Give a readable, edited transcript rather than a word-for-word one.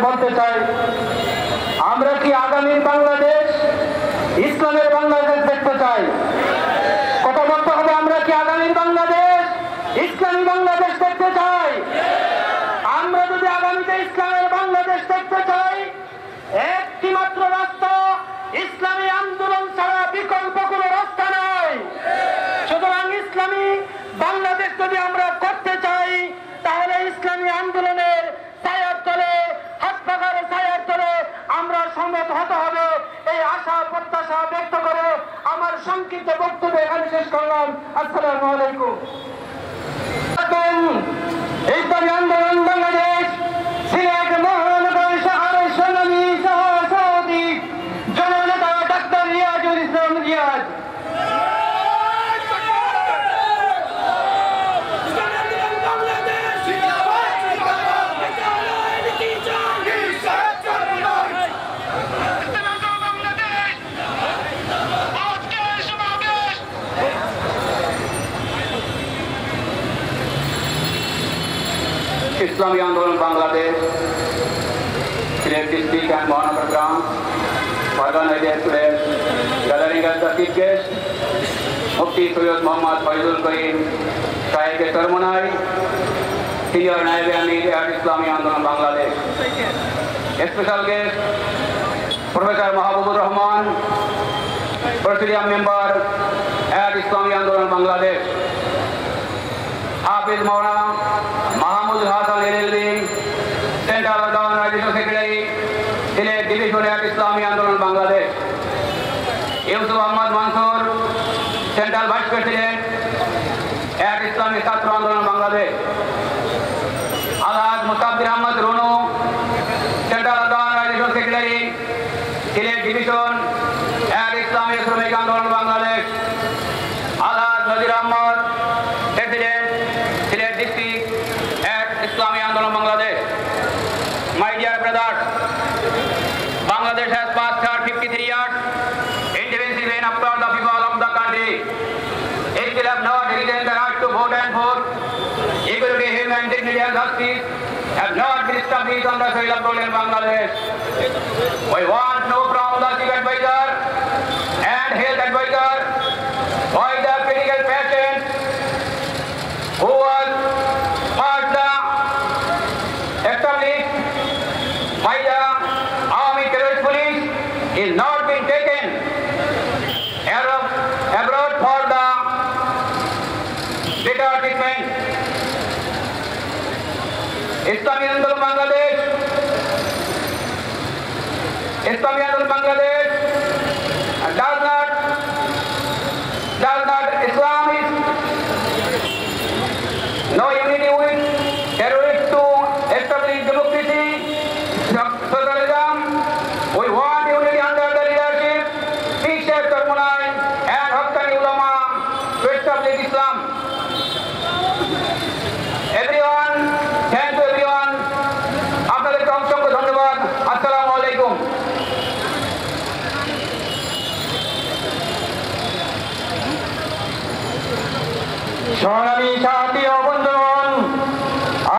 বলতে চাই, আমরা কি আগামী বাংলাদেশ ইসলামের বাংলাদেশ দেখতে চাই? কথা বলতে হবে, আমরা কি আগামী বাংলাদেশ ইসলামী বাংলাদেশ দেখতে চাই? আমরা যদি আগামীতে ইসলামের বাংলাদেশ দেখতে চাই, একটি মাত্র রাস্তা, ইসলামী আন্দোলন ছাড়া বিকল্প কোনো রাস্তা নাই। সুতরাং ইসলামী বাংলাদেশ যদি আমরা করতে চাই, তাহলে ইসলামী আন্দোলনের ছায়ার তলে, হাত পাখার ছায়ার তলে আমরা সম্মত হতে হবে। এই আশা প্রত্যাশা ব্যক্ত করে আমার সংক্ষিপ্ত বক্তব্য এখানে শেষ করলাম। আসসালামু আলাইকুম। ইসলামী আন্দোলন বাংলাদেশ সিলেট মহানগর শহরের সংগ্রামী সভাপতি জননেতা ডাক্তার রিয়াজুল ইসলাম রিয়াজ। ইসলামী আন্দোলন বাংলাদেশ সিলেট ডিস্ট্রিক্ট অ্যান্ড মহানগর গ্রাম gathering as the chief guest Mufti Sayyid Muhammad Faizul Karim Sahib Sarmonai, Senior Naib Amir at Islami Andolan Bangladesh. Special guest Professor Mahabubur Rahman, Presidium Member at Islami Andolan Bangladesh. Hafiz Maulana Mahamud Hasan LLB, Central Organization Secretary, Silet Division at Islami Andolan Bangladesh. Yusuf Ahmad Mansoor, Central Vice President at Islami Chhatra Andolan Bangladesh. Alhaj Mustabir Ahmad Rono, Central Organization Secretary, Silet Division at Islami Islamic Andolan Bangladesh. Alhaj Nazir Ahmad, President, Silet District at Islami Andolan Bangladesh. My dear brothers, Bangladesh has passed 53 years independence reign upon the people of the country. It still have not retained the right to vote and vote. Equality, human dignity and justice have not been established on the soil of rural Bangladesh. We want to know from the chief advisor and health advisor why the critical patient who was first established by the Army Terrorist Police is not being taken abroad for the better treatment. Islami Andolan Bangladesh, does not Islam is no unity with terrorists to establish democracy, socialism. We want unity under the leadership, Sheikh Sarmonai and Haqqani Ulama to establish Islam. Everyone, thank you everyone. আপনাদেরকে অসংখ্য ধন্যবাদ। আসসালামু আলাইকুম। সংগ্রামী সাথী ও বন্ধুগণ,